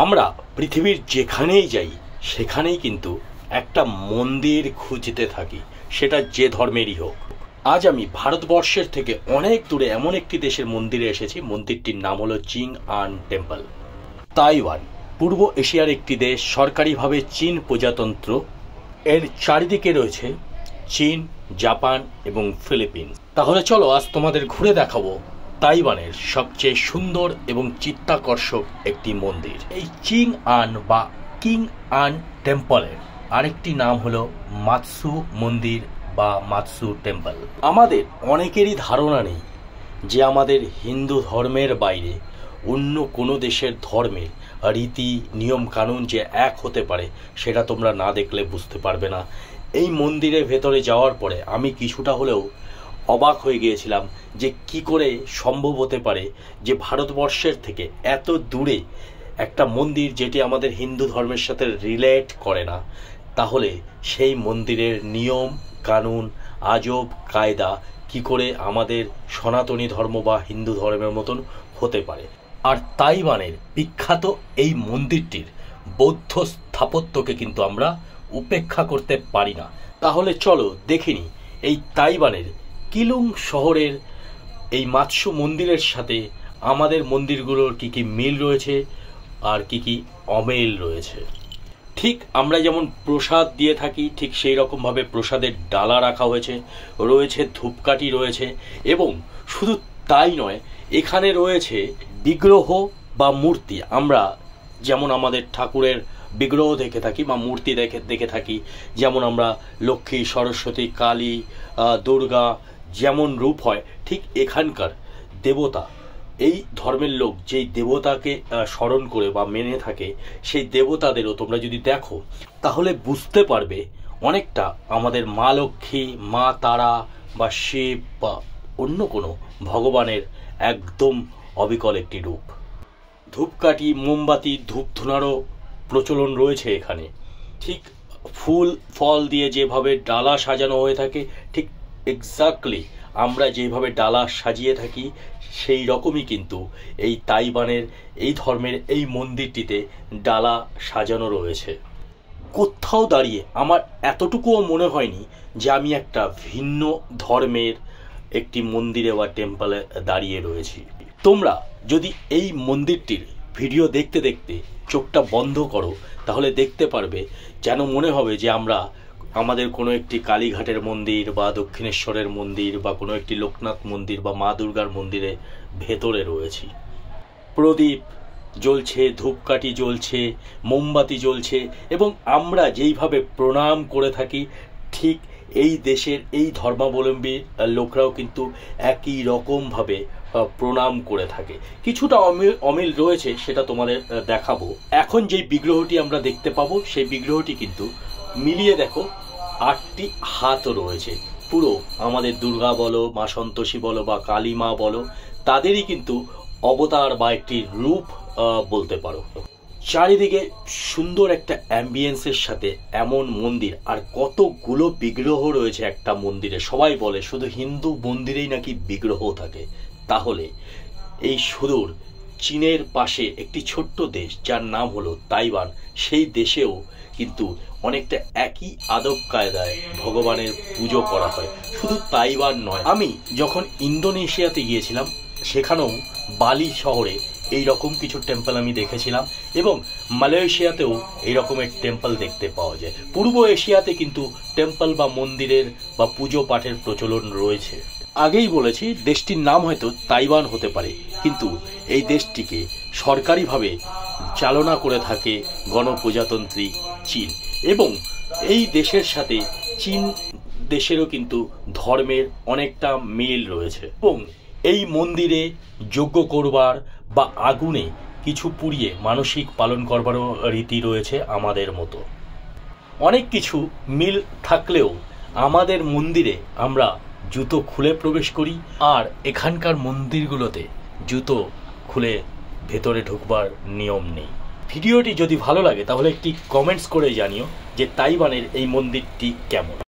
আমরা পৃথিবীর যেখানেই যাই সেখানেই কিন্তু একটা মন্দির খুঁজতে থাকি, সেটা যে ধর্মেরই হোক। আজ আমি ভারতবর্ষের থেকে অনেক দূরে এমন একটি দেশের মন্দিরে এসেছি। মন্দিরটির নাম হলো চিংআন টেম্পল। তাইওয়ান পূর্ব এশিয়ার একটি দেশ, সরকারিভাবে চীন প্রজাতন্ত্র। এর চারিদিকে রয়েছে চীন, জাপান এবং ফিলিপিন। তাহলে চলো আজ তোমাদের ঘুরে দেখাবো তাইওয়ানের সবচেয়ে সুন্দর এবং চিত্তাকর্ষক একটি মন্দির। এই চিংআন বা কিংআন টেম্পলের আরেকটি নাম হলো মাৎসু মন্দির বা মাৎসু টেম্পল। আমাদের অনেকেরই ধারণা নেই যে আমাদের হিন্দু ধর্মের বাইরে অন্য কোনো দেশের ধর্মের রীতি নিয়ম কানুন যে এক হতে পারে, সেটা তোমরা না দেখলে বুঝতে পারবে না। এই মন্দিরের ভেতরে যাওয়ার পরে আমি কিছুটা হলেও অবাক হয়ে গিয়েছিলাম যে কি করে সম্ভব হতে পারে যে ভারতবর্ষের থেকে এত দূরে একটা মন্দির যেটি আমাদের হিন্দু ধর্মের সাথে রিলেট করে না, তাহলে সেই মন্দিরের নিয়ম কানুন আজব কায়দা কি করে আমাদের সনাতনী ধর্ম বা হিন্দু ধর্মের মতন হতে পারে। আর তাইওয়ানের বিখ্যাত এই মন্দিরটির বৌদ্ধ স্থাপত্যকে কিন্তু আমরা উপেক্ষা করতে পারি না। তাহলে চলো দেখিনি এই তাইওয়ানের কিলুং শহরের এই মাৎসু মন্দিরের সাথে আমাদের মন্দিরগুলোর কি কি মিল রয়েছে আর কি কি অমিল রয়েছে। ঠিক আমরা যেমন প্রসাদ দিয়ে থাকি, ঠিক সেই রকমভাবে প্রসাদের ডালা রাখা হয়েছে, রয়েছে ধূপকাঠি রয়েছে, এবং শুধু তাই নয়, এখানে রয়েছে বিগ্রহ বা মূর্তি। আমরা যেমন আমাদের ঠাকুরের বিগ্রহ দেখে থাকি বা মূর্তি দেখে থাকি, যেমন আমরা লক্ষ্মী, সরস্বতী, কালী, দুর্গা যেমন রূপ হয়, ঠিক এখানকার দেবতা, এই ধর্মের লোক যেই দেবতাকে স্মরণ করে বা মেনে থাকে, সেই দেবতাদেরও তোমরা যদি দেখো তাহলে বুঝতে পারবে অনেকটা আমাদের মা লক্ষ্মী, মা তারা বা শিব বা অন্য কোনো ভগবানের একদম অবিকল একটি রূপ। ধূপকাঠি, মোমবাতি, ধূপ ধুনারও প্রচলন রয়েছে এখানে। ঠিক ফুল ফল দিয়ে যেভাবে ডালা সাজানো হয়ে থাকে, ঠিক এক্স্যাক্টলি আমরা যেভাবে ডালা সাজিয়ে থাকি সেই রকমই কিন্তু এই তাইওয়ানের এই ধর্মের এই মন্দিরটিতে ডালা সাজানো রয়েছে। কোথাও দাঁড়িয়ে আমার এতটুকুও মনে হয়নি যে আমি একটা ভিন্ন ধর্মের একটি মন্দিরে বা টেম্পলে দাঁড়িয়ে রয়েছি। তোমরা যদি এই মন্দিরটির ভিডিও দেখতে দেখতে চোখটা বন্ধ করো তাহলে দেখতে পারবে যেন মনে হবে যে আমরা আমাদের কোনো একটি কালীঘাটের মন্দির বা দক্ষিণেশ্বরের মন্দির বা কোনো একটি লোকনাথ মন্দির বা মা দুর্গার মন্দিরে ভেতরে রয়েছি। প্রদীপ জ্বলছে, ধূপকাঠি জ্বলছে, মোমবাতি জ্বলছে, এবং আমরা যেইভাবে প্রণাম করে থাকি ঠিক এই দেশের এই ধর্মাবলম্বী লোকরাও কিন্তু একই রকমভাবে প্রণাম করে থাকে। কিছুটা অমিল রয়েছে, সেটা তোমাদের দেখাবো। এখন যেই বিগ্রহটি আমরা দেখতে পাবো সেই বিগ্রহটি কিন্তু মিলিয়ে দেখো 8টি হাত রয়েছে। পুরো আমাদের দুর্গা বলো, মা সন্তোষী বলো বা কালী মা বলো, তাদেরই কিন্তু অবতার বা একটি রূপ বলতে পারো। চারিদিকে সুন্দর একটা অ্যাম্বিয়েন্সের সাথে এমন মন্দির, আর কতগুলো বিগ্রহ রয়েছে একটা মন্দিরে। সবাই বলে শুধু হিন্দু মন্দিরেই নাকি বিগ্রহ থাকে। তাহলে এই সুদূর চীনের পাশে একটি ছোট্ট দেশ যার নাম হলো তাইওয়ান, সেই দেশেও কিন্তু অনেকটা একই আদব কায়দায় ভগবানের পুজো করা হয়। শুধু তাইওয়ান নয়, আমি যখন ইন্দোনেশিয়াতে গিয়েছিলাম সেখানেও বালি শহরে এই রকম কিছু টেম্পল আমি দেখেছিলাম, এবং মালয়েশিয়াতেও এই রকমের টেম্পল দেখতে পাওয়া যায়। পূর্ব এশিয়াতে কিন্তু টেম্পল বা মন্দিরের বা পুজো পাঠের প্রচলন রয়েছে। আগেই বলেছি দেশটির নাম হয়তো তাইওয়ান হতে পারে, কিন্তু এই দেশটিকে সরকারিভাবে চালনা করে থাকে গণপ্রজাতন্ত্রী চীন, এবং এই দেশের সাথে চীন দেশেরও কিন্তু ধর্মের অনেকটা মিল রয়েছে। এবং এই মন্দিরে যজ্ঞ করবার বা আগুনে কিছু পুড়িয়ে মানসিক পালন করবারও রীতি রয়েছে আমাদের মতো। অনেক কিছু মিল থাকলেও আমাদের মন্দিরে আমরা জুতো খুলে প্রবেশ করি, আর এখানকার মন্দিরগুলোতে জুতো খুলে ভেতরে ঢুকবার নিয়ম নেই। ভিডিওটি যদি ভালো লাগে তাহলে একটি কমেন্টস করে জানিও যে তাইওয়ানের এই মন্দিরটি কেমন।